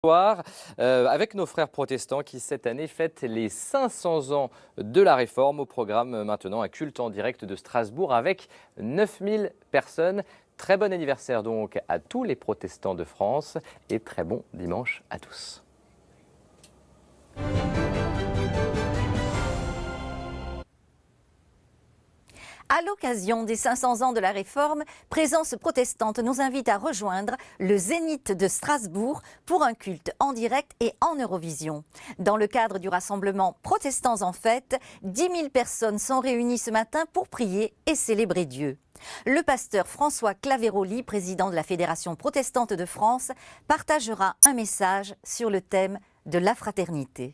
Avec nos frères protestants qui cette année fêtent les 500 ans de la Réforme. Au programme maintenant un culte en direct de Strasbourg avec 9000 personnes. Très bon anniversaire donc à tous les protestants de France et très bon dimanche à tous. À l'occasion des 500 ans de la Réforme, Présence protestante nous invite à rejoindre le Zénith de Strasbourg pour un culte en direct et en Eurovision. Dans le cadre du rassemblement Protestants en fête, 10 000 personnes sont réunies ce matin pour prier et célébrer Dieu. Le pasteur François Claveroli, président de la Fédération protestante de France, partagera un message sur le thème de la fraternité.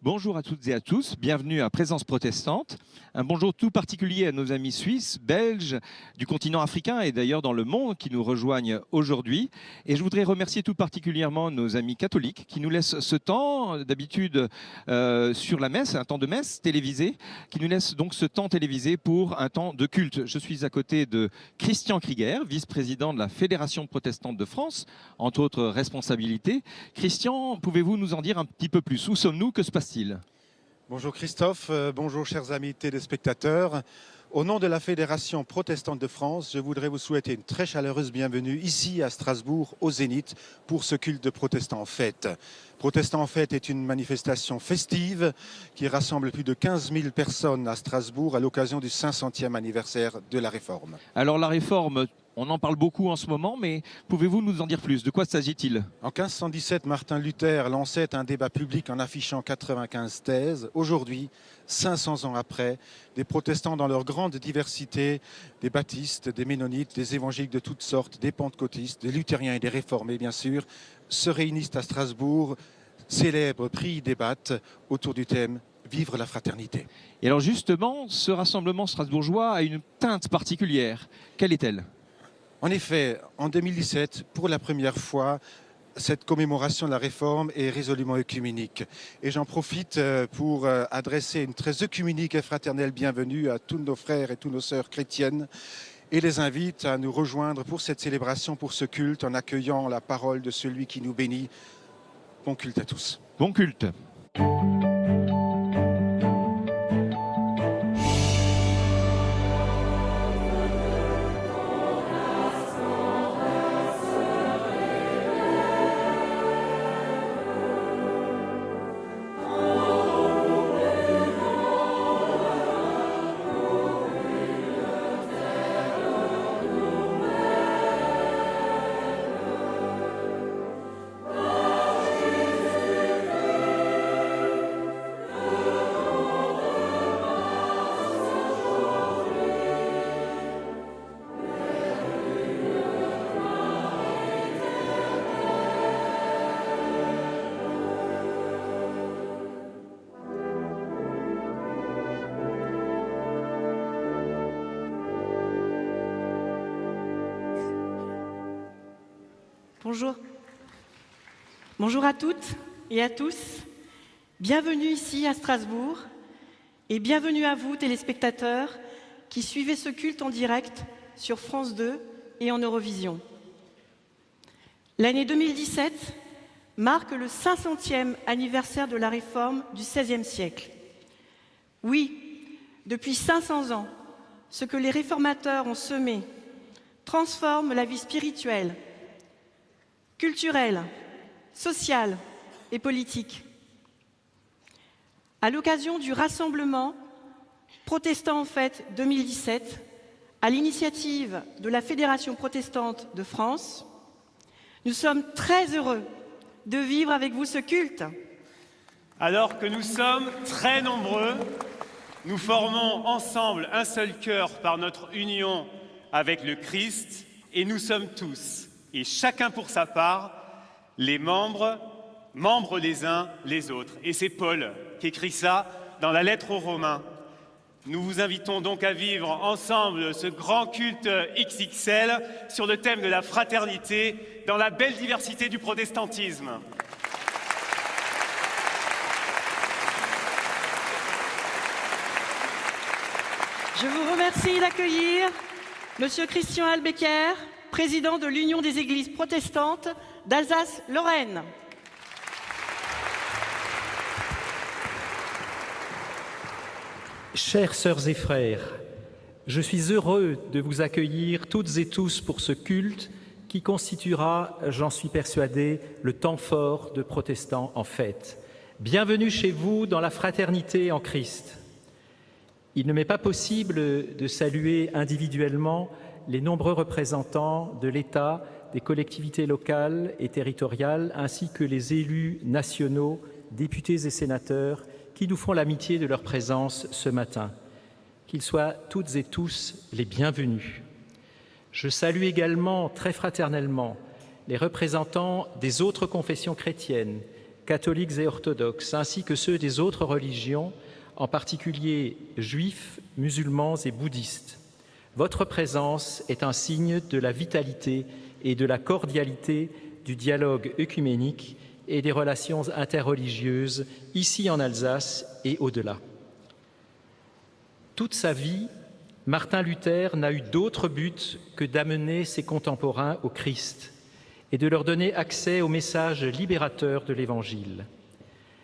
Bonjour à toutes et à tous, bienvenue à Présence protestante. Un bonjour tout particulier à nos amis suisses, belges, du continent africain et d'ailleurs dans le monde qui nous rejoignent aujourd'hui. Et je voudrais remercier tout particulièrement nos amis catholiques qui nous laissent ce temps, d'habitude sur la messe, un temps de messe télévisé, qui nous laissent donc ce temps télévisé pour un temps de culte. Je suis à côté de Christian Krieger, vice-président de la Fédération protestante de France, entre autres responsabilités. Christian, pouvez-vous nous en dire un petit peu plus? Où sommes-nous? Que se passe-t-il? Bonjour Christophe, bonjour chers amis téléspectateurs. Au nom de la Fédération protestante de France, je voudrais vous souhaiter une très chaleureuse bienvenue ici à Strasbourg, au Zénith, pour ce culte de Protestants en fête. Protestants en fête est une manifestation festive qui rassemble plus de 15 000 personnes à Strasbourg à l'occasion du 500e anniversaire de la Réforme. Alors la Réforme, on en parle beaucoup en ce moment, mais pouvez-vous nous en dire plus? De quoi s'agit-il? En 1517, Martin Luther lançait un débat public en affichant 95 thèses. Aujourd'hui, 500 ans après, des protestants dans leur grande diversité, des baptistes, des ménonites, des évangéliques de toutes sortes, des pentecôtistes, des luthériens et des réformés bien sûr, se réunissent à Strasbourg, célèbrent, prient, débattent autour du thème « Vivre la fraternité ». Et alors justement, ce rassemblement strasbourgeois a une teinte particulière. Quelle est-elle? En effet, en 2017, pour la première fois, cette commémoration de la Réforme est résolument œcuménique. Et j'en profite pour adresser une très œcuménique et fraternelle bienvenue à tous nos frères et toutes nos sœurs chrétiennes et les invite à nous rejoindre pour cette célébration, pour ce culte, en accueillant la parole de celui qui nous bénit. Bon culte à tous. Bon culte. Bonjour. Bonjour à toutes et à tous. Bienvenue ici à Strasbourg et bienvenue à vous, téléspectateurs, qui suivez ce culte en direct sur France 2 et en Eurovision. L'année 2017 marque le 500e anniversaire de la Réforme du XVIe siècle. Oui, depuis 500 ans, ce que les réformateurs ont semé transforme la vie spirituelle, culturelle, sociale et politique. À l'occasion du rassemblement Protestants en fête 2017, à l'initiative de la Fédération protestante de France, nous sommes très heureux de vivre avec vous ce culte. Alors que nous sommes très nombreux, nous formons ensemble un seul cœur par notre union avec le Christ et nous sommes tous, et chacun pour sa part, les membres les uns les autres. Et c'est Paul qui écrit ça dans la lettre aux Romains. Nous vous invitons donc à vivre ensemble ce grand culte XXL sur le thème de la fraternité dans la belle diversité du protestantisme. Je vous remercie d'accueillir Monsieur Christian Albecker, président de l'Union des Églises protestantes d'Alsace-Lorraine. Chères sœurs et frères, je suis heureux de vous accueillir toutes et tous pour ce culte qui constituera, j'en suis persuadé, le temps fort de protestants en fête. Bienvenue chez vous dans la fraternité en Christ. Il ne m'est pas possible de saluer individuellement les nombreux représentants de l'État, des collectivités locales et territoriales, ainsi que les élus nationaux, députés et sénateurs, qui nous font l'amitié de leur présence ce matin. Qu'ils soient toutes et tous les bienvenus. Je salue également très fraternellement les représentants des autres confessions chrétiennes, catholiques et orthodoxes, ainsi que ceux des autres religions, en particulier juifs, musulmans et bouddhistes. Votre présence est un signe de la vitalité et de la cordialité du dialogue œcuménique et des relations interreligieuses ici en Alsace et au-delà. Toute sa vie, Martin Luther n'a eu d'autre but que d'amener ses contemporains au Christ et de leur donner accès au message libérateur de l'Évangile.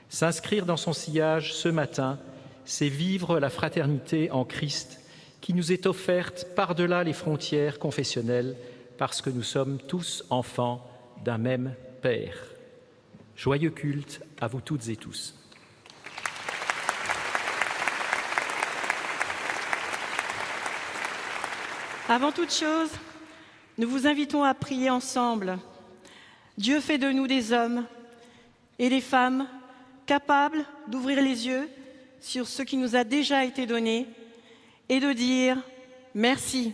S'inscrire dans son sillage ce matin, c'est vivre la fraternité en Christ qui nous est offerte par-delà les frontières confessionnelles parce que nous sommes tous enfants d'un même Père. Joyeux culte à vous toutes et tous. Avant toute chose, nous vous invitons à prier ensemble. Dieu fait de nous des hommes et des femmes capables d'ouvrir les yeux sur ce qui nous a déjà été donné et de dire merci.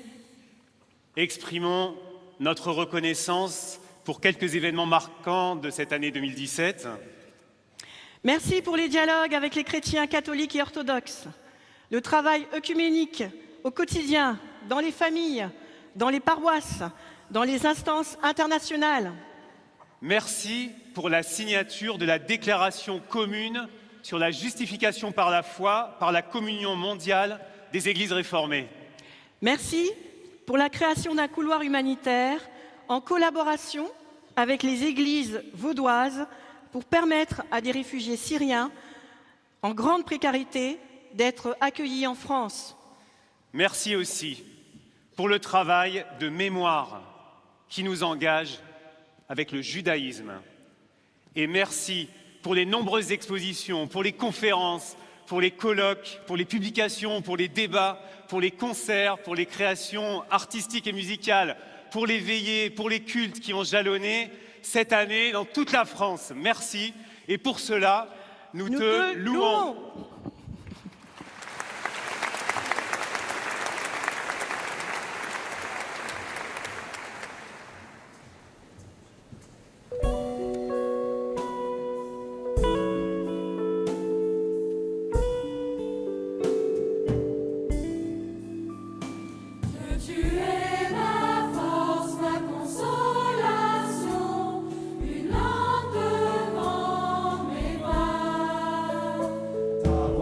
Exprimons notre reconnaissance pour quelques événements marquants de cette année 2017. Merci pour les dialogues avec les chrétiens catholiques et orthodoxes, le travail œcuménique au quotidien, dans les familles, dans les paroisses, dans les instances internationales. Merci pour la signature de la déclaration commune sur la justification par la foi, par la communion mondiale des Églises réformées. Merci pour la création d'un couloir humanitaire en collaboration avec les églises vaudoises pour permettre à des réfugiés syriens en grande précarité d'être accueillis en France. Merci aussi pour le travail de mémoire qui nous engage avec le judaïsme. Et merci pour les nombreuses expositions, pour les conférences, pour les colloques, pour les publications, pour les débats, pour les concerts, pour les créations artistiques et musicales, pour les veillées, pour les cultes qui ont jalonné cette année dans toute la France. Merci. Et pour cela, nous te louons. Ta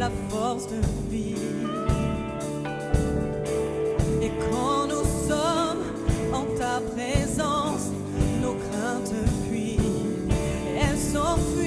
la force de vivre. Et quand nous sommes en ta présence, nos craintes fuient, elles s'enfuient.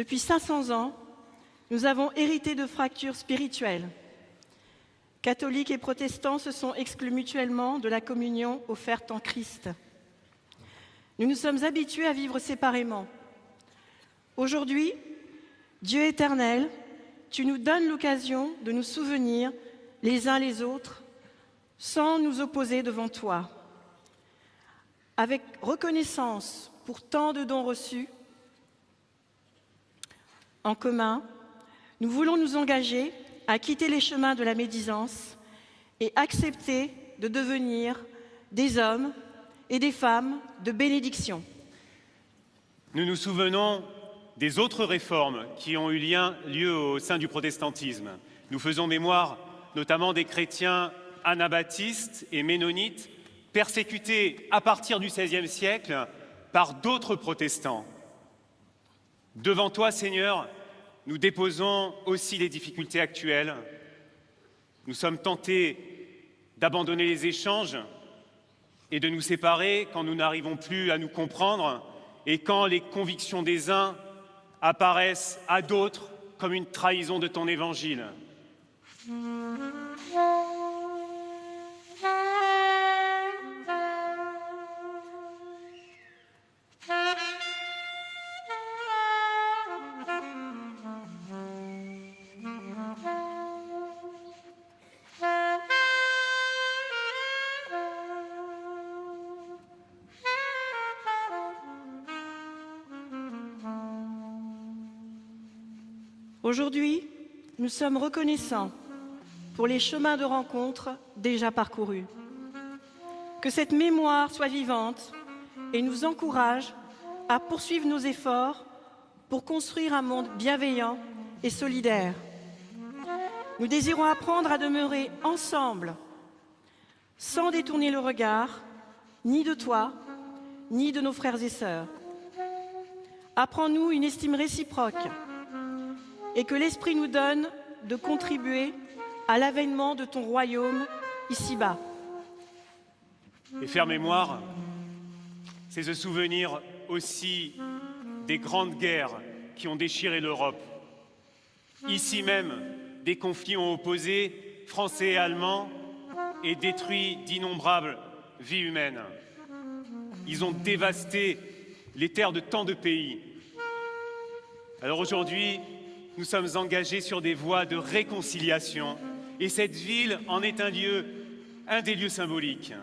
Depuis 500 ans, nous avons hérité de fractures spirituelles. Catholiques et protestants se sont exclus mutuellement de la communion offerte en Christ. Nous nous sommes habitués à vivre séparément. Aujourd'hui, Dieu éternel, tu nous donnes l'occasion de nous souvenir les uns les autres sans nous opposer devant toi. Avec reconnaissance pour tant de dons reçus en commun, nous voulons nous engager à quitter les chemins de la médisance et accepter de devenir des hommes et des femmes de bénédiction. Nous nous souvenons des autres réformes qui ont eu lieu au sein du protestantisme. Nous faisons mémoire notamment des chrétiens anabaptistes et ménonites persécutés à partir du XVIe siècle par d'autres protestants. Devant toi, Seigneur, nous déposons aussi les difficultés actuelles. Nous sommes tentés d'abandonner les échanges et de nous séparer quand nous n'arrivons plus à nous comprendre et quand les convictions des uns apparaissent à d'autres comme une trahison de ton évangile. Aujourd'hui, nous sommes reconnaissants pour les chemins de rencontre déjà parcourus. Que cette mémoire soit vivante et nous encourage à poursuivre nos efforts pour construire un monde bienveillant et solidaire. Nous désirons apprendre à demeurer ensemble, sans détourner le regard, ni de toi, ni de nos frères et sœurs. Apprends-nous une estime réciproque et que l'Esprit nous donne de contribuer à l'avènement de ton royaume ici-bas. Et faire mémoire, c'est se souvenir aussi des grandes guerres qui ont déchiré l'Europe. Ici même, des conflits ont opposé Français et Allemands et détruit d'innombrables vies humaines. Ils ont dévasté les terres de tant de pays. Alors aujourd'hui, nous sommes engagés sur des voies de réconciliation et cette ville en est un des lieux symboliques.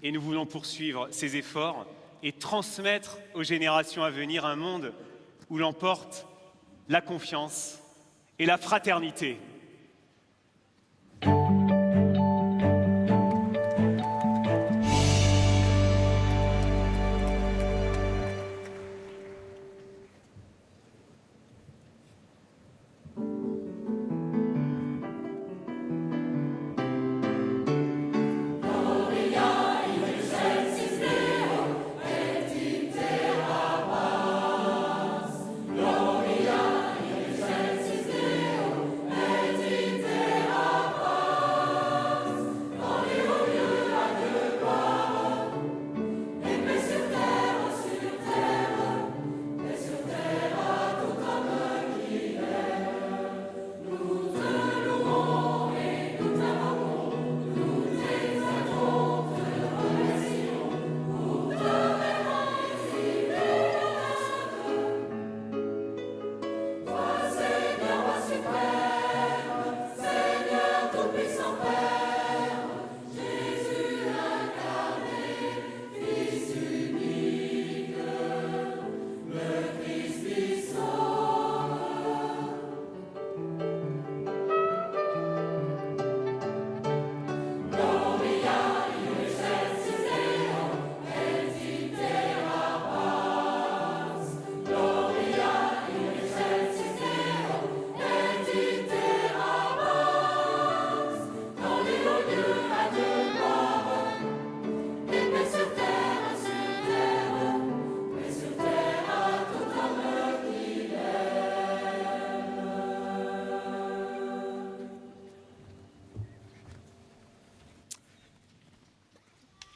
Et nous voulons poursuivre ces efforts et transmettre aux générations à venir un monde où l'emporte la confiance et la fraternité.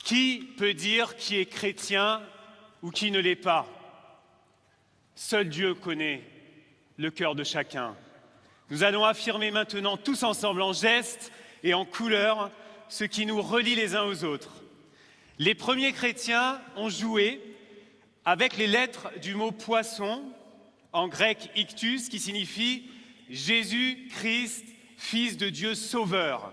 Qui peut dire qui est chrétien ou qui ne l'est pas? Seul Dieu connaît le cœur de chacun. Nous allons affirmer maintenant tous ensemble en gestes et en couleurs ce qui nous relie les uns aux autres. Les premiers chrétiens ont joué avec les lettres du mot poisson, en grec ictus, qui signifie Jésus-Christ, Fils de Dieu Sauveur.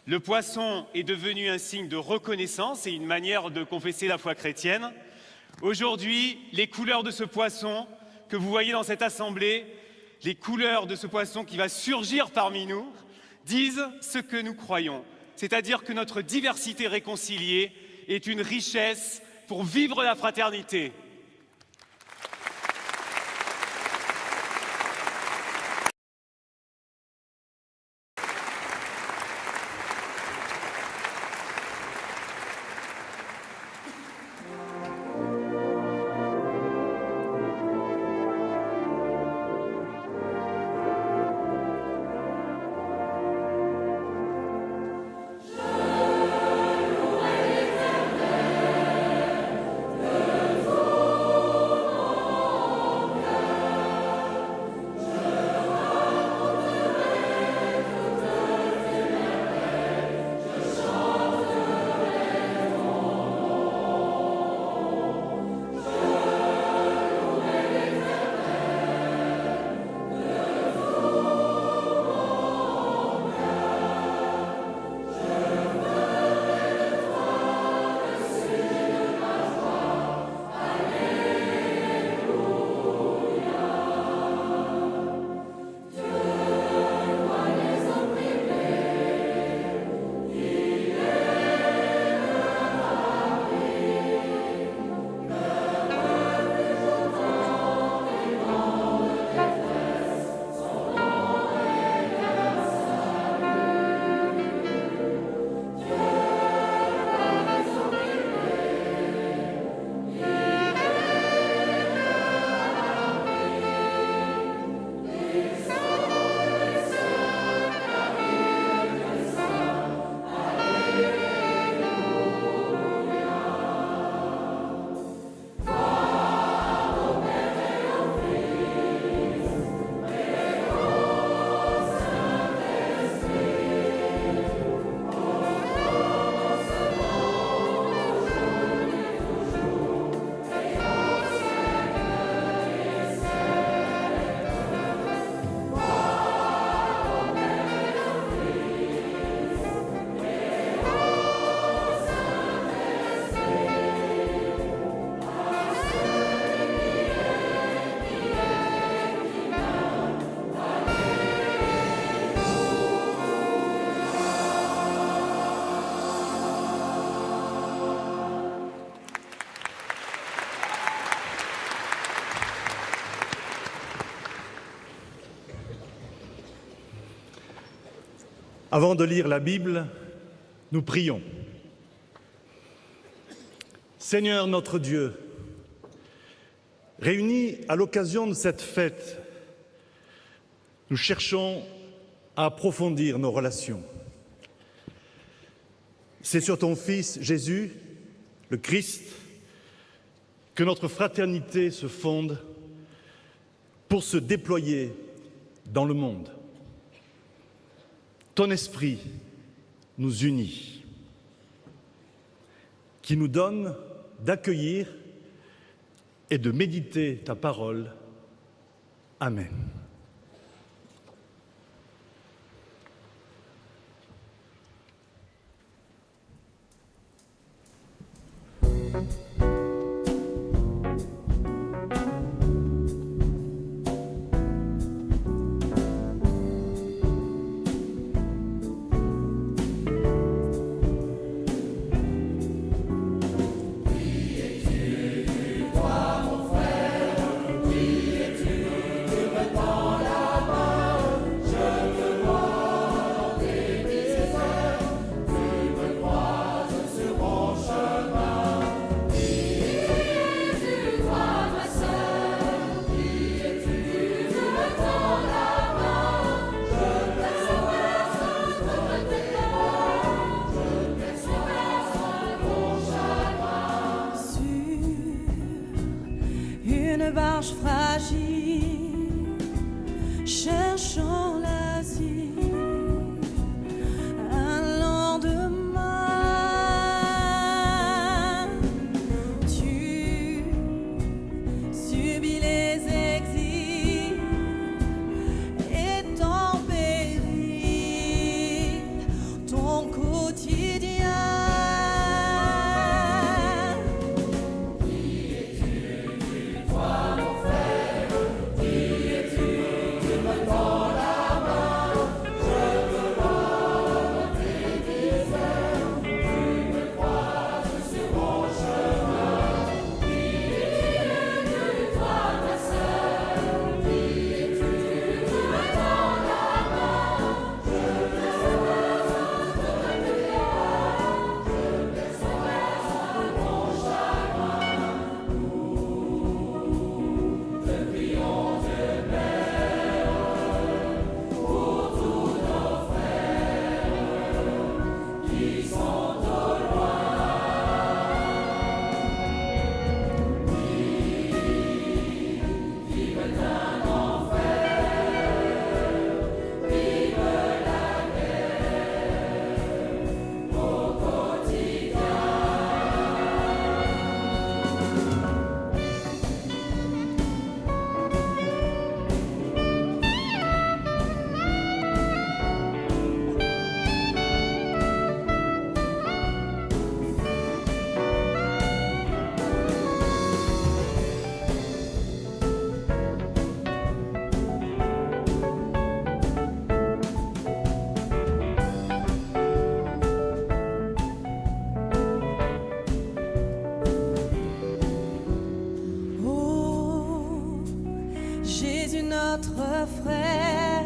Le poisson est devenu un signe de reconnaissance et une manière de confesser la foi chrétienne. Aujourd'hui, les couleurs de ce poisson que vous voyez dans cette assemblée, les couleurs de ce poisson qui va surgir parmi nous, disent ce que nous croyons. C'est-à-dire que notre diversité réconciliée est une richesse pour vivre la fraternité. Oh Avant de lire la Bible, nous prions. Seigneur notre Dieu, réunis à l'occasion de cette fête, nous cherchons à approfondir nos relations. C'est sur ton Fils Jésus, le Christ, que notre fraternité se fonde pour se déployer dans le monde. Ton esprit nous unit, qui nous donne d'accueillir et de méditer ta parole. Amen. Une barge fragile, cherchant l'asile, un lendemain, tu subis les exils et en péril ton quotidien. Jésus notre frère,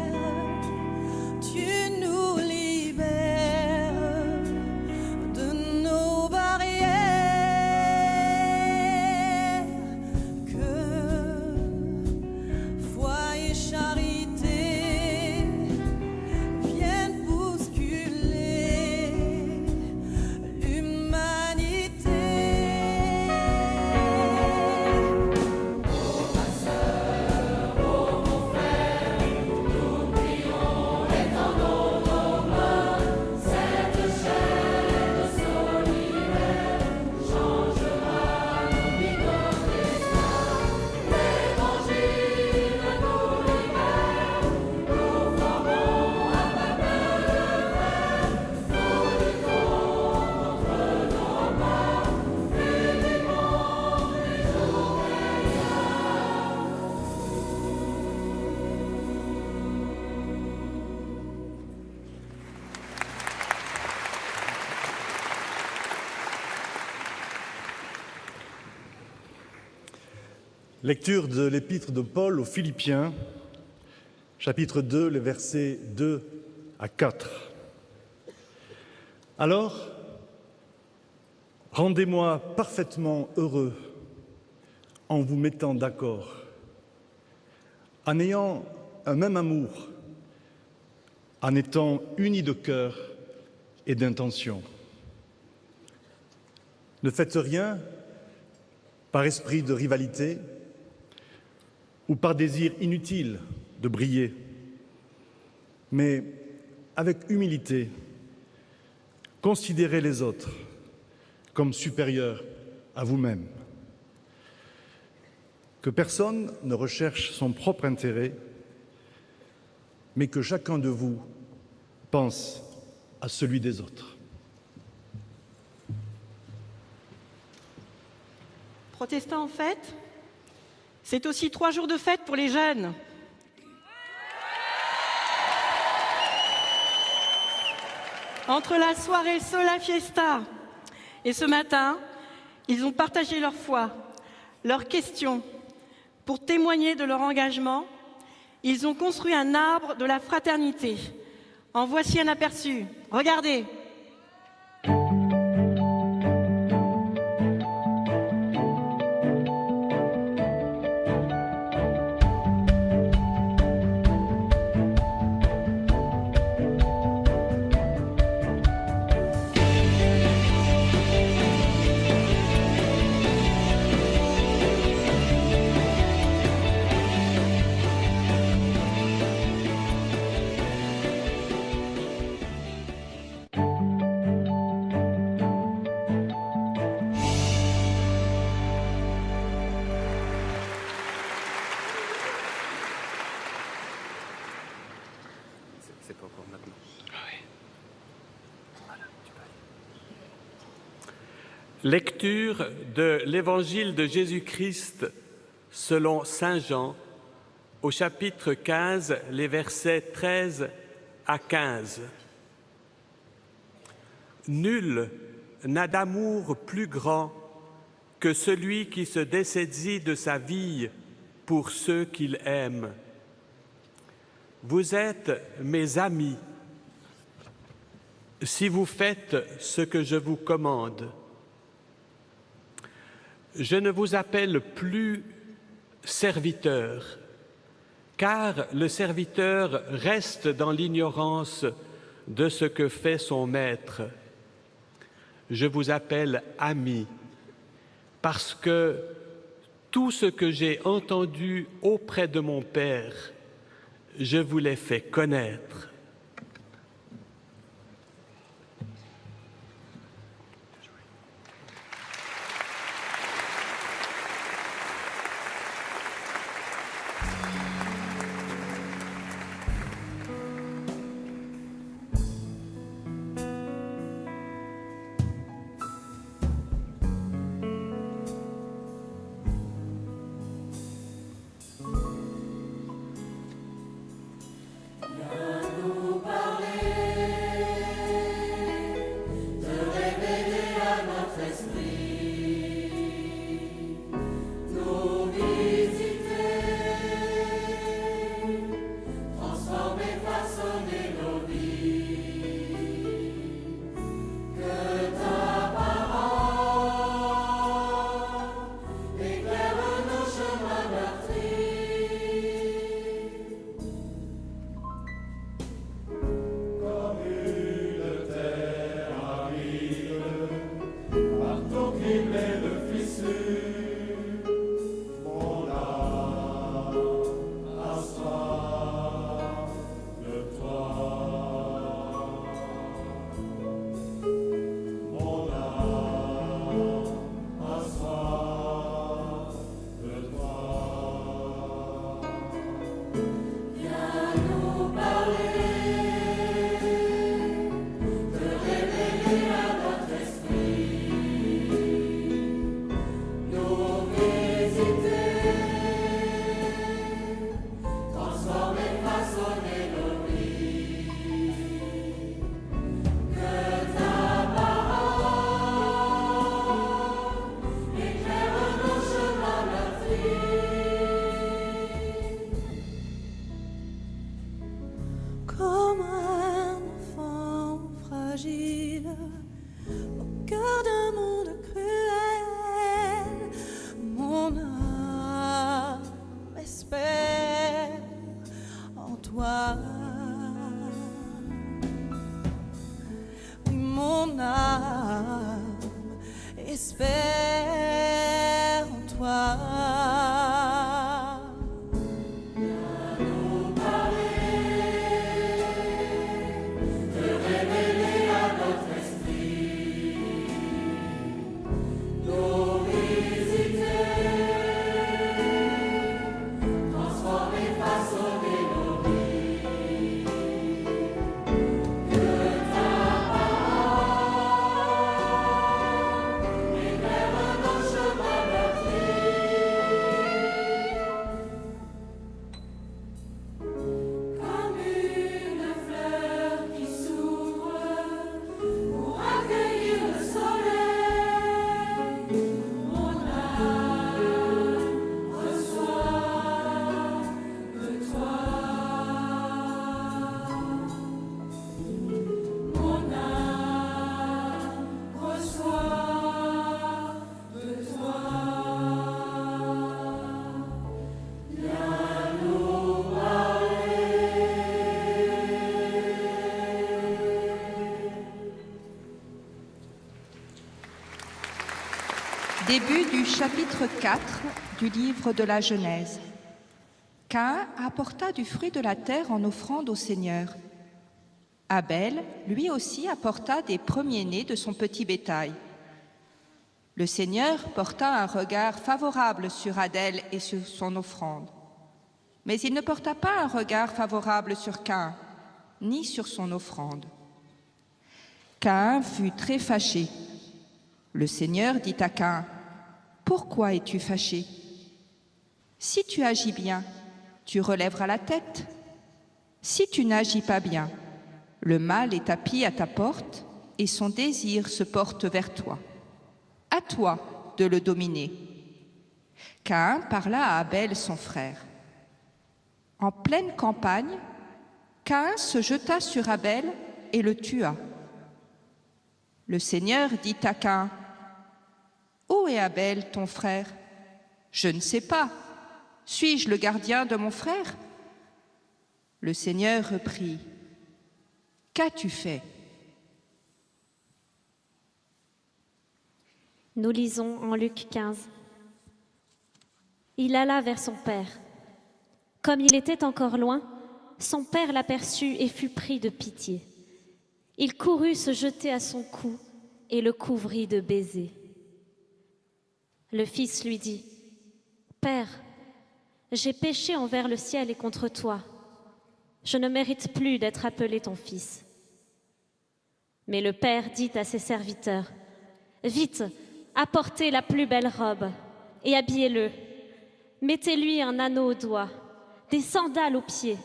tu nous libères de nos barrières, que foi et charité viennent bousculer l'humanité. Lecture de l'épître de Paul aux Philippiens, chapitre 2, les versets 2 à 4. Alors, rendez-moi parfaitement heureux en vous mettant d'accord, en ayant un même amour, en étant unis de cœur et d'intention. Ne faites rien par esprit de rivalité ou par désir inutile de briller, mais avec humilité, considérez les autres comme supérieurs à vous-même. Que personne ne recherche son propre intérêt, mais que chacun de vous pense à celui des autres. Protestants en fête, c'est aussi 3 jours de fête pour les jeunes. Entre la soirée Sola Fiesta et ce matin, ils ont partagé leur foi, leurs questions. Pour témoigner de leur engagement, ils ont construit un arbre de la fraternité. En voici un aperçu. Regardez. C'est pas encore maintenant. Lecture de l'Évangile de Jésus-Christ selon Saint Jean, au chapitre 15, les versets 13 à 15. Nul n'a d'amour plus grand que celui qui se dessaisit de sa vie pour ceux qu'il aime. Vous êtes mes amis si vous faites ce que je vous commande. Je ne vous appelle plus serviteur, car le serviteur reste dans l'ignorance de ce que fait son maître. Je vous appelle ami, parce que tout ce que j'ai entendu auprès de mon Père, je vous l'ai fait connaître. La cœur d'un monde cruel. Mon âme espère en toi. Oui, mon âme espère en toi. Début du chapitre 4 du livre de la Genèse. Caïn apporta du fruit de la terre en offrande au Seigneur. Abel, lui aussi, apporta des premiers-nés de son petit bétail. Le Seigneur porta un regard favorable sur Abel et sur son offrande. Mais il ne porta pas un regard favorable sur Caïn, ni sur son offrande. Caïn fut très fâché. Le Seigneur dit à Caïn, « Pourquoi es-tu fâché? Si tu agis bien, tu relèveras la tête. Si tu n'agis pas bien, le mal est tapis à ta porte et son désir se porte vers toi. À toi de le dominer. » Caïn parla à Abel son frère. En pleine campagne, Caïn se jeta sur Abel et le tua. Le Seigneur dit à Caïn, « Où est Abel, ton frère? Je ne sais pas. Suis-je le gardien de mon frère? » Le Seigneur reprit, « Qu'as-tu fait? » Nous lisons en Luc 15. Il alla vers son père. Comme il était encore loin, son père l'aperçut et fut pris de pitié. Il courut se jeter à son cou et le couvrit de baisers. Le fils lui dit, « Père, j'ai péché envers le ciel et contre toi. Je ne mérite plus d'être appelé ton fils. » Mais le père dit à ses serviteurs, « Vite, apportez la plus belle robe et habillez-le. Mettez-lui un anneau au doigt, des sandales aux pieds.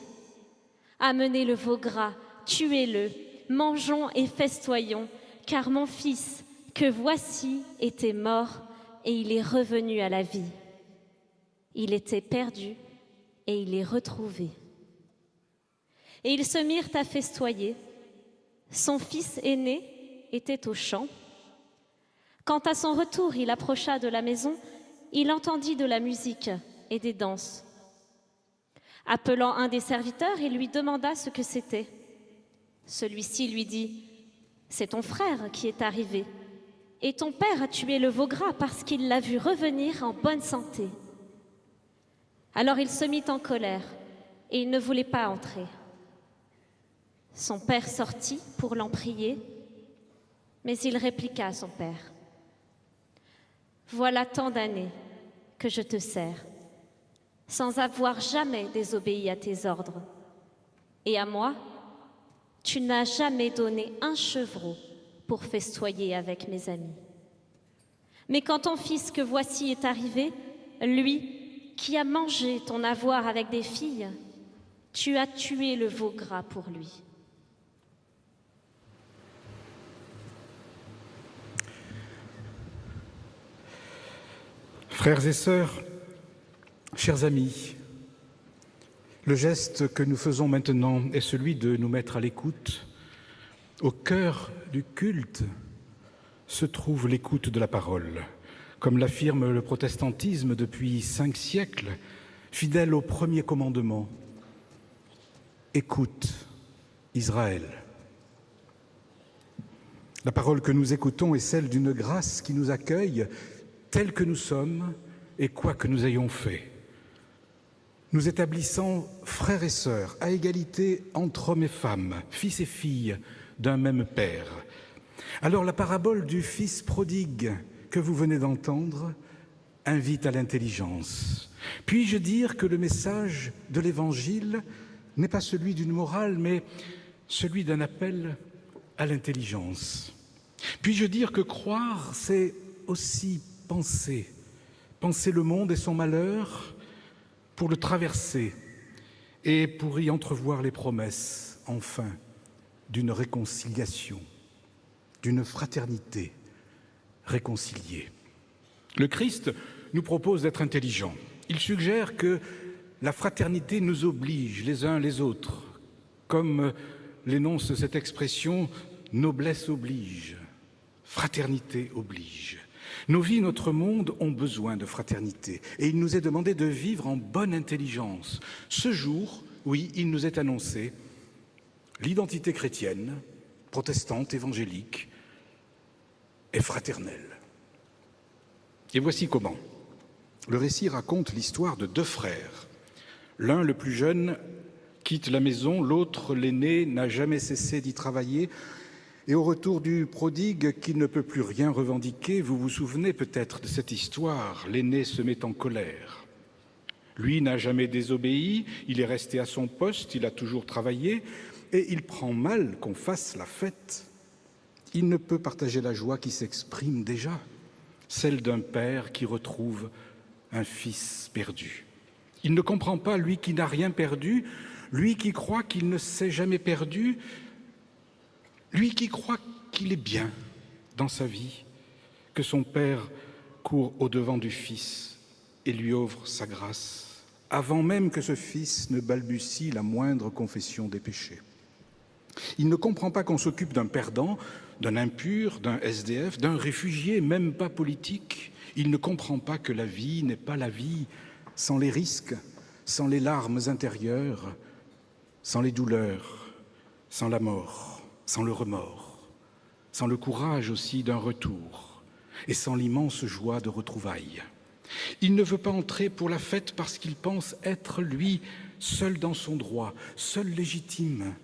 Amenez le veau gras, tuez-le, mangeons et festoyons, car mon fils, que voici, était mort et il est revenu à la vie. Il était perdu et il est retrouvé. » Et ils se mirent à festoyer. Son fils aîné était au champ. Quand à son retour il approcha de la maison, il entendit de la musique et des danses. Appelant un des serviteurs, il lui demanda ce que c'était. Celui-ci lui dit, « C'est ton frère qui est arrivé, et ton père a tué le veau gras parce qu'il l'a vu revenir en bonne santé. » Alors il se mit en colère, et il ne voulait pas entrer. Son père sortit pour l'en prier, mais il répliqua à son père, « Voilà tant d'années que je te sers, sans avoir jamais désobéi à tes ordres. Et à moi, tu n'as jamais donné un chevreau pour festoyer avec mes amis. Mais quand ton fils que voici est arrivé, lui qui a mangé ton avoir avec des filles, tu as tué le veau gras pour lui. » Frères et sœurs, chers amis, le geste que nous faisons maintenant est celui de nous mettre à l'écoute, au cœur du culte, se trouve l'écoute de la parole. Comme l'affirme le protestantisme depuis 5 siècles, fidèle au premier commandement. Écoute, Israël. La parole que nous écoutons est celle d'une grâce qui nous accueille tels que nous sommes et quoi que nous ayons fait. Nous établissant frères et sœurs à égalité entre hommes et femmes, fils et filles d'un même Père. Alors la parabole du Fils prodigue que vous venez d'entendre invite à l'intelligence. Puis-je dire que le message de l'Évangile n'est pas celui d'une morale, mais celui d'un appel à l'intelligence. Puis-je dire que croire, c'est aussi penser le monde et son malheur pour le traverser et pour y entrevoir les promesses, enfin, d'une réconciliation, d'une fraternité réconciliée. Le Christ nous propose d'être intelligents. Il suggère que la fraternité nous oblige les uns les autres, comme l'énonce cette expression « noblesse oblige », fraternité oblige. Nos vies, notre monde ont besoin de fraternité et il nous est demandé de vivre en bonne intelligence. Ce jour, oui, il nous est annoncé l'identité chrétienne, protestante, évangélique, est fraternelle. Et voici comment. Le récit raconte l'histoire de 2 frères. L'un, le plus jeune, quitte la maison, l'autre, l'aîné, n'a jamais cessé d'y travailler. Et au retour du prodigue qui ne peut plus rien revendiquer, vous vous souvenez peut-être de cette histoire, l'aîné se met en colère. Lui n'a jamais désobéi, il est resté à son poste, il a toujours travaillé, et il prend mal qu'on fasse la fête. Il ne peut partager la joie qui s'exprime déjà, celle d'un père qui retrouve un fils perdu. Il ne comprend pas, lui qui n'a rien perdu, lui qui croit qu'il ne s'est jamais perdu, lui qui croit qu'il est bien dans sa vie, que son père court au-devant du fils et lui offre sa grâce, avant même que ce fils ne balbutie la moindre confession des péchés. Il ne comprend pas qu'on s'occupe d'un perdant, d'un impur, d'un SDF, d'un réfugié, même pas politique. Il ne comprend pas que la vie n'est pas la vie sans les risques, sans les larmes intérieures, sans les douleurs, sans la mort, sans le remords, sans le courage aussi d'un retour et sans l'immense joie de retrouvailles. Il ne veut pas entrer pour la fête parce qu'il pense être, lui, seul dans son droit, seul légitime,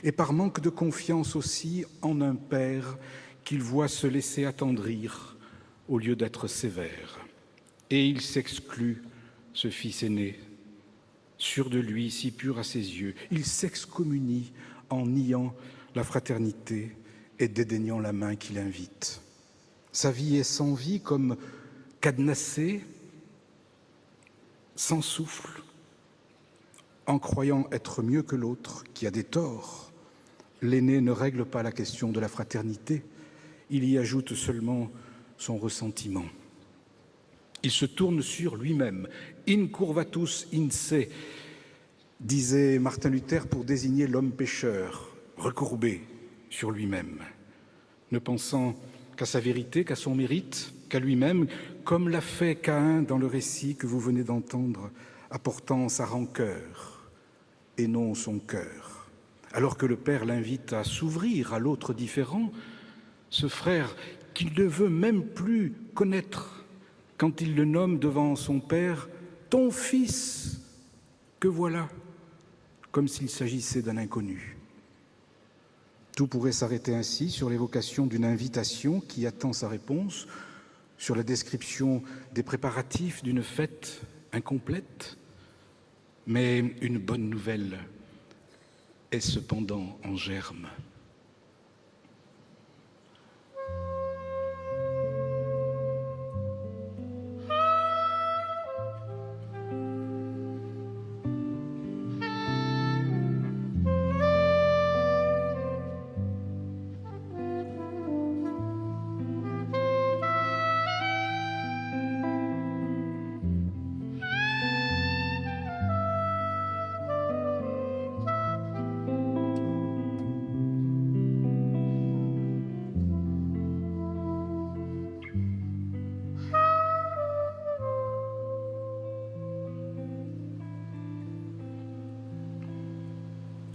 et par manque de confiance aussi en un père qu'il voit se laisser attendrir au lieu d'être sévère. Et il s'exclut, ce fils aîné, sûr de lui, si pur à ses yeux. Il s'excommunie en niant la fraternité et dédaignant la main qui l'invite. Sa vie est sans vie, comme cadenassée, sans souffle, en croyant être mieux que l'autre, qui a des torts. L'aîné ne règle pas la question de la fraternité, il y ajoute seulement son ressentiment. Il se tourne sur lui-même. In curvatus in se, disait Martin Luther pour désigner l'homme pécheur, recourbé sur lui-même, ne pensant qu'à sa vérité, qu'à son mérite, qu'à lui-même, comme l'a fait Caïn dans le récit que vous venez d'entendre, apportant sa rancœur et non son cœur. Alors que le Père l'invite à s'ouvrir à l'autre différent, ce frère qu'il ne veut même plus connaître, quand il le nomme devant son Père, « ton fils, que voilà », comme s'il s'agissait d'un inconnu. Tout pourrait s'arrêter ainsi sur l'évocation d'une invitation qui attend sa réponse, sur la description des préparatifs d'une fête incomplète. Mais une bonne nouvelle est cependant en germe.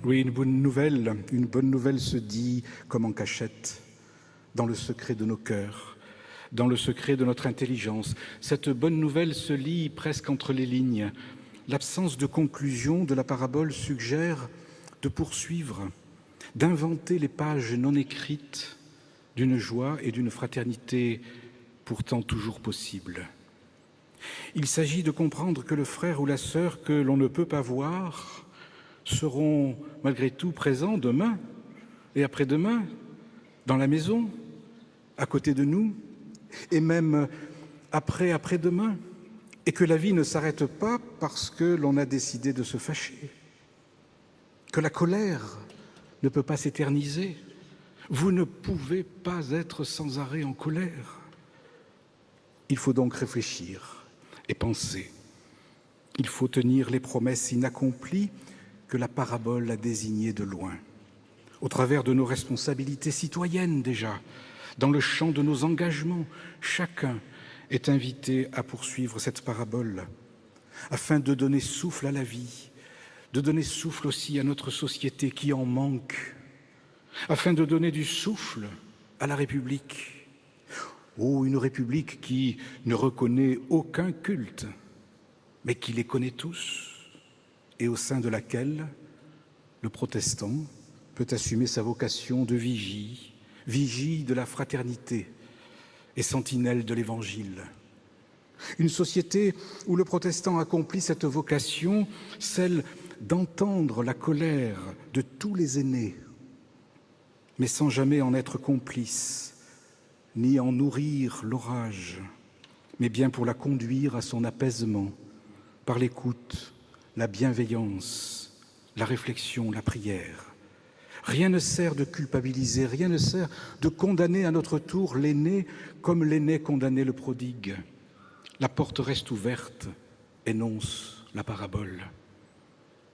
Oui, une bonne nouvelle se dit comme en cachette, dans le secret de nos cœurs, dans le secret de notre intelligence. Cette bonne nouvelle se lit presque entre les lignes. L'absence de conclusion de la parabole suggère de poursuivre, d'inventer les pages non écrites d'une joie et d'une fraternité pourtant toujours possible. Il s'agit de comprendre que le frère ou la sœur que l'on ne peut pas voir seront malgré tout présents demain et après-demain, dans la maison, à côté de nous, et même après-demain, et que la vie ne s'arrête pas parce que l'on a décidé de se fâcher, que la colère ne peut pas s'éterniser. Vous ne pouvez pas être sans arrêt en colère. Il faut donc réfléchir et penser. Il faut tenir les promesses inaccomplies que la parabole a désignées de loin, au travers de nos responsabilités citoyennes déjà, dans le champ de nos engagements. Chacun est invité à poursuivre cette parabole afin de donner souffle à la vie, de donner souffle aussi à notre société qui en manque, afin de donner du souffle à la République. Oh, une République qui ne reconnaît aucun culte, mais qui les connaît tous, et au sein de laquelle le protestant peut assumer sa vocation de vigie, vigie de la fraternité et sentinelle de l'Évangile. Une société où le protestant accomplit cette vocation, celle d'entendre la colère de tous les aînés, mais sans jamais en être complice, ni en nourrir l'orage, mais bien pour la conduire à son apaisement, par l'écoute, la bienveillance, la réflexion, la prière. Rien ne sert de culpabiliser, rien ne sert de condamner à notre tour l'aîné comme l'aîné condamnait le prodigue. La porte reste ouverte, énonce la parabole.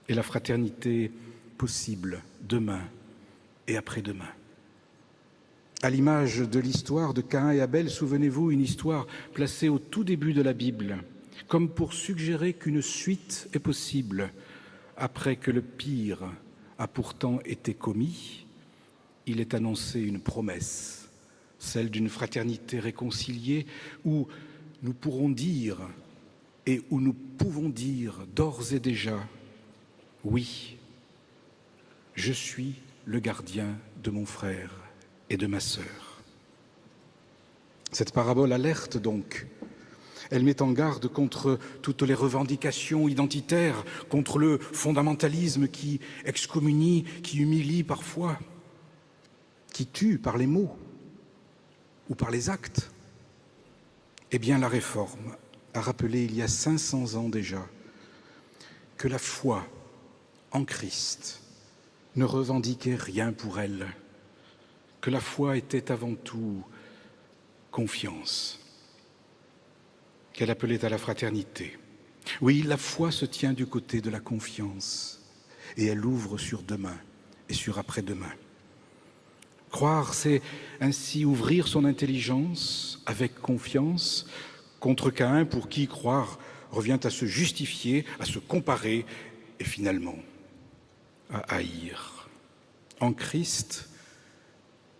Et la fraternité possible demain et après-demain. À l'image de l'histoire de Caïn et Abel, souvenez-vous, une histoire placée au tout début de la Bible, comme pour suggérer qu'une suite est possible après que le pire a pourtant été commis. Il est annoncé une promesse, celle d'une fraternité réconciliée où nous pourrons dire et où nous pouvons dire d'ores et déjà « Oui, je suis le gardien de mon frère et de ma sœur ». Cette parabole alerte donc. Elle met en garde contre toutes les revendications identitaires, contre le fondamentalisme qui excommunie, qui humilie parfois, qui tue par les mots ou par les actes. Eh bien, la Réforme a rappelé il y a 500 ans déjà que la foi en Christ ne revendiquait rien pour elle, que la foi était avant tout confiance, qu'elle appelait à la fraternité. Oui, la foi se tient du côté de la confiance et elle ouvre sur demain et sur après-demain. Croire, c'est ainsi ouvrir son intelligence avec confiance contre Caïn pour qui croire revient à se justifier, à se comparer et finalement à haïr. En Christ,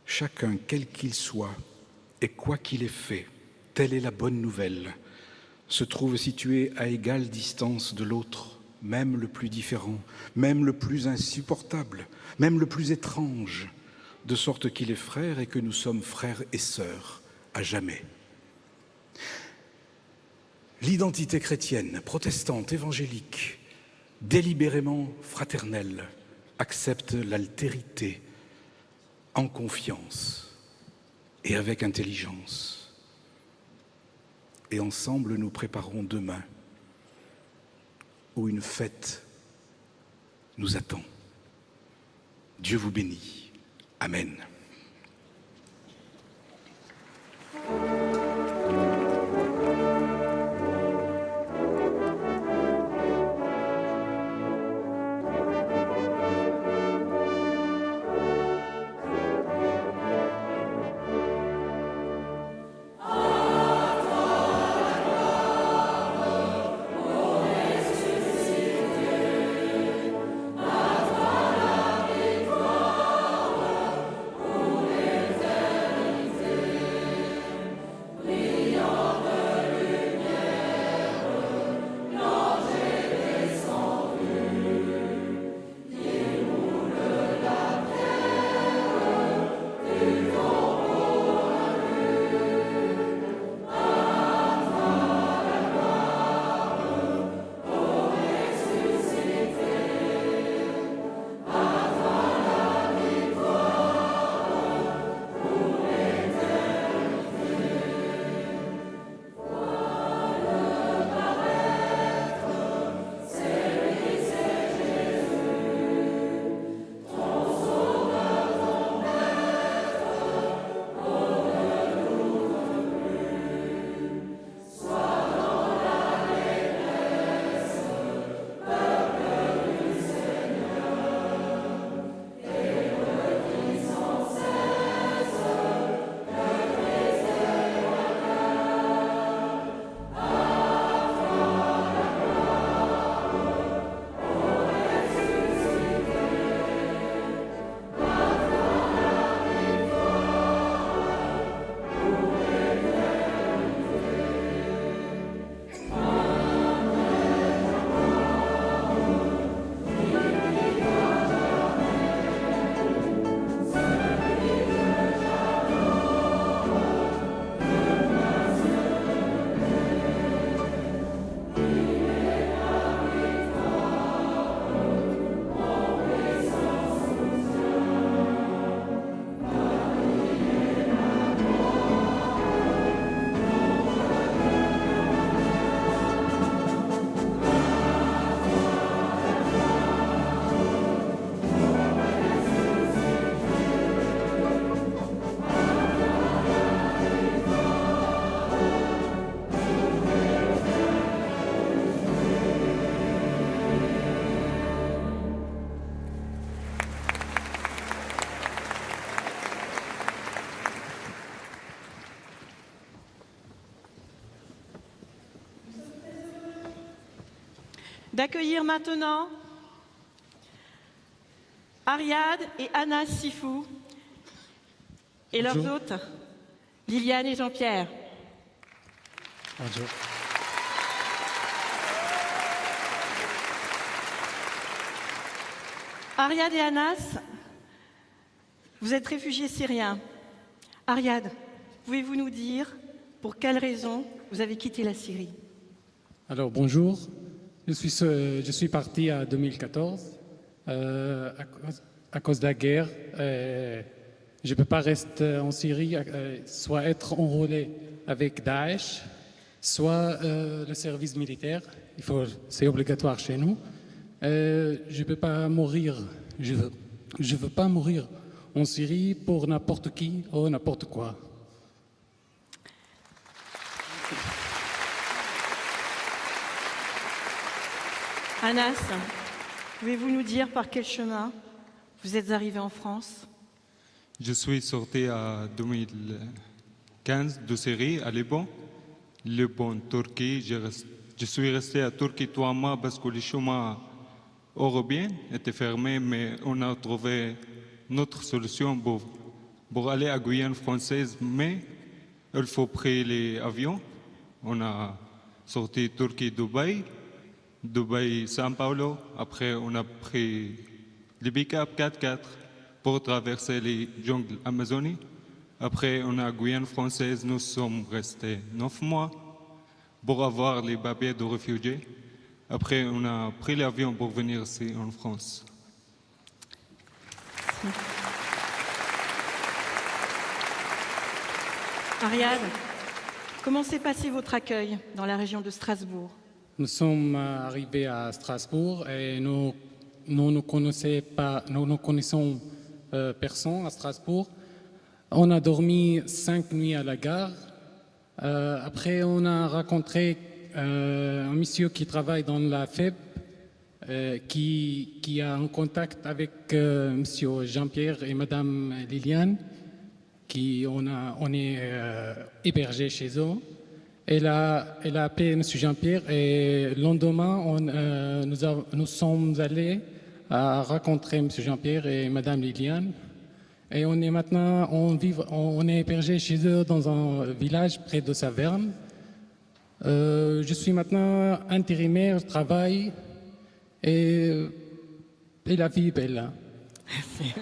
chacun, quel qu'il soit et quoi qu'il ait fait, telle est la bonne nouvelle, se trouve situé à égale distance de l'autre, même le plus différent, même le plus insupportable, même le plus étrange, de sorte qu'il est frère et que nous sommes frères et sœurs à jamais. L'identité chrétienne, protestante, évangélique, délibérément fraternelle, accepte l'altérité en confiance et avec intelligence. Et ensemble, nous préparons demain où une fête nous attend. Dieu vous bénit. Amen. À d'accueillir maintenant Ariad et Anas Sifou et leurs hôtes, Liliane et Jean-Pierre. Bonjour. Ariad et Anas, vous êtes réfugiés syriens. Ariad, pouvez-vous nous dire pour quelles raisons vous avez quitté la Syrie? Alors bonjour, je suis parti en 2014 à cause de la guerre. Je ne peux pas rester en Syrie, soit être enrôlé avec Daesh, soit le service militaire. C'est obligatoire chez nous. Je ne peux pas mourir. Je veux pas mourir en Syrie pour n'importe qui ou n'importe quoi. Anas, pouvez-vous nous dire par quel chemin vous êtes arrivé en France? Je suis sorti en 2015 de Syrie, à Liban. Liban, Turquie. Je suis resté à Turquie 3 mois parce que les chemins européens étaient fermés, mais on a trouvé notre solution pour aller à Guyane française, mais il faut prendre les avions. On a sorti Turquie, Dubaï, São Paulo. Après, on a pris les pick-up 4x4 pour traverser les jungles amazoniques. Après, on a Guyane française. Nous sommes restés 9 mois pour avoir les papiers de réfugiés. Après, on a pris l'avion pour venir ici en France. Ariad, comment s'est passé votre accueil dans la région de Strasbourg? Nous sommes arrivés à Strasbourg et nous ne connaissons personne à Strasbourg. On a dormi 5 nuits à la gare. Après, on a rencontré un monsieur qui travaille dans la FEB, qui a un contact avec monsieur Jean-Pierre et madame Liliane, on est hébergés chez eux. Elle a appelé monsieur Jean-Pierre et le lendemain, nous sommes allés à rencontrer monsieur Jean-Pierre et madame Liliane. Et on est maintenant, on est hébergés chez eux dans un village près de Saverne. Je suis maintenant intérimaire, je travaille et la vie est belle. Merci.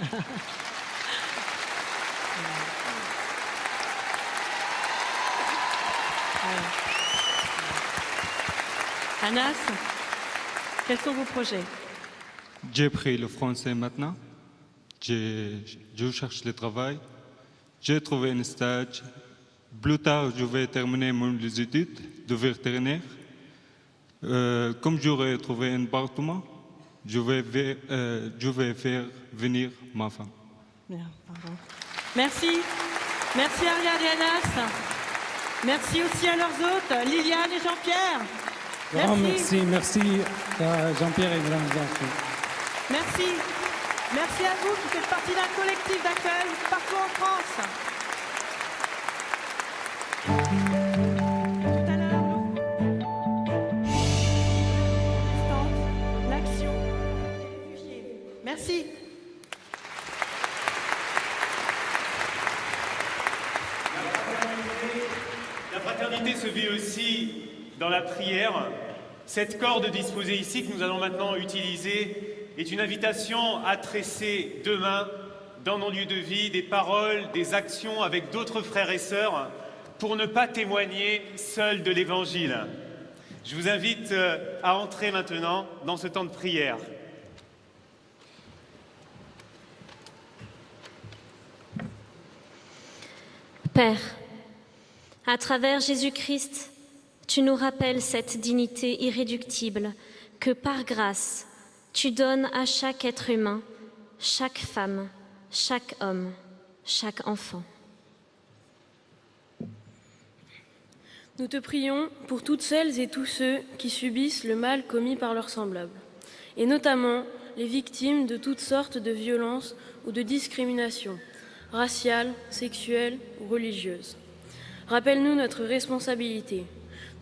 Anas, quels sont vos projets? J'ai pris le français maintenant. Je cherche le travail. J'ai trouvé un stage. Plus tard, je vais terminer mes études de vétérinaire. Comme j'aurai trouvé un appartement, je vais faire venir ma femme. Bien, pardon. Merci. Merci Ariad et Anas. Merci aussi à leurs hôtes, Liliane et Jean-Pierre. Merci à Jean-Pierre et Mme Jean-Pierre. Merci. Merci à vous qui faites partie d'un collectif d'accueil partout en France. Tout à l'heure, l'action des réfugiés. Merci. La fraternité se vit aussi dans la prière. Cette corde disposée ici que nous allons maintenant utiliser est une invitation à tresser demain, dans nos lieux de vie, des paroles, des actions avec d'autres frères et sœurs pour ne pas témoigner seul de l'Évangile. Je vous invite à entrer maintenant dans ce temps de prière. Père, à travers Jésus-Christ, tu nous rappelles cette dignité irréductible que par grâce, tu donnes à chaque être humain, chaque femme, chaque homme, chaque enfant. Nous te prions pour toutes celles et tous ceux qui subissent le mal commis par leurs semblables, et notamment les victimes de toutes sortes de violences ou de discriminations, raciales, sexuelles ou religieuses. Rappelle-nous notre responsabilité.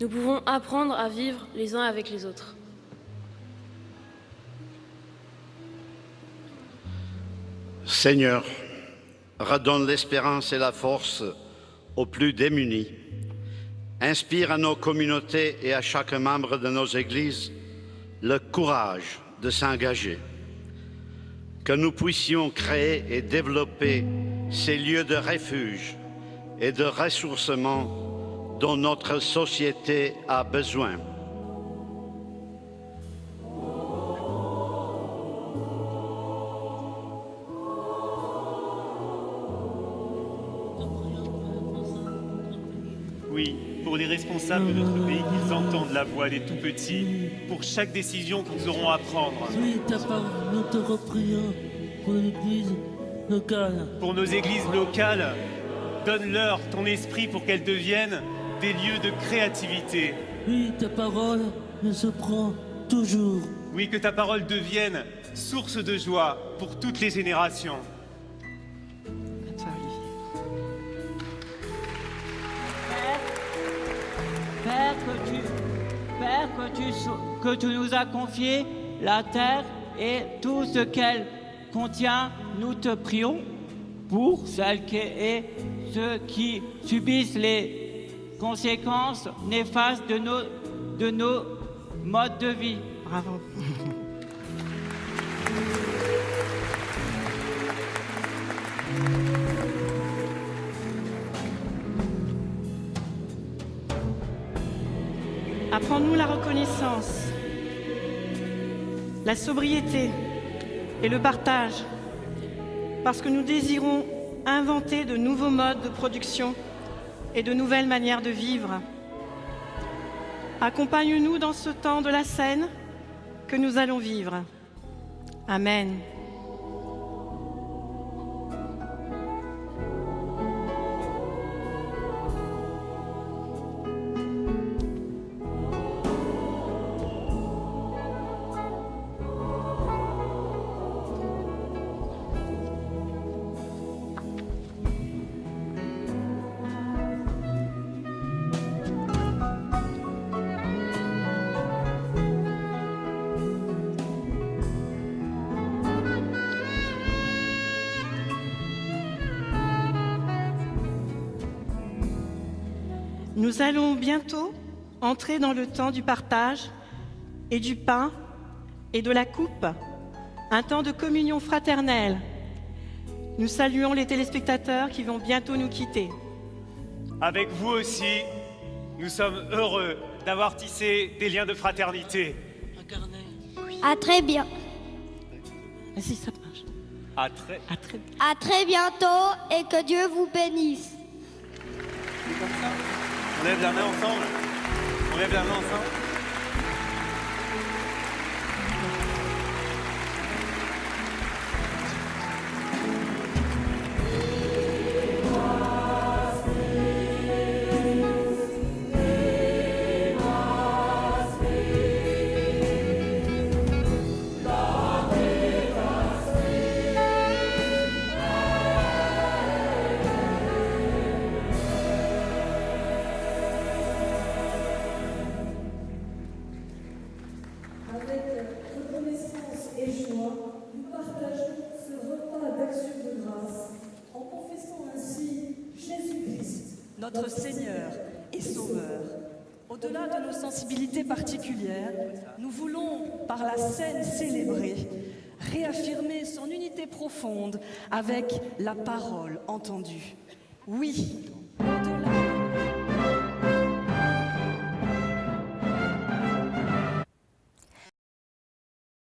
Nous pouvons apprendre à vivre les uns avec les autres. Seigneur, redonne l'espérance et la force aux plus démunis. Inspire à nos communautés et à chaque membre de nos églises le courage de s'engager. Que nous puissions créer et développer ces lieux de refuge et de ressourcement dont notre société a besoin. Oui, pour les responsables de notre pays, qu'ils entendent la voix des tout-petits, pour chaque décision qu'ils auront à prendre. Oui, ta parole, nous te reprions pour l'église locale. Pour nos églises locales, donne-leur ton esprit pour qu'elles deviennent des lieux de créativité. Oui, ta parole ne se prend toujours. Oui, que ta parole devienne source de joie pour toutes les générations. Père, que tu nous as confié la terre et tout ce qu'elle contient, nous te prions pour celles et ceux qui subissent les conséquences néfastes de nos modes de vie. Bravo. Apprends-nous la reconnaissance, la sobriété et le partage, parce que nous désirons inventer de nouveaux modes de production et de nouvelles manières de vivre. Accompagne-nous dans ce temps de la scène que nous allons vivre. Amen. Nous allons bientôt entrer dans le temps du partage et du pain et de la coupe, un temps de communion fraternelle. Nous saluons les téléspectateurs qui vont bientôt nous quitter. Avec vous aussi, nous sommes heureux d'avoir tissé des liens de fraternité. À très bien. Vas-y, ça marche. À très bientôt et que Dieu vous bénisse. C'est comme ça. On lève la main ensemble. On lève la main ensemble. Notre Seigneur et Sauveur. Au-delà de nos sensibilités particulières, nous voulons, par la scène célébrée, réaffirmer son unité profonde avec la parole entendue. Oui,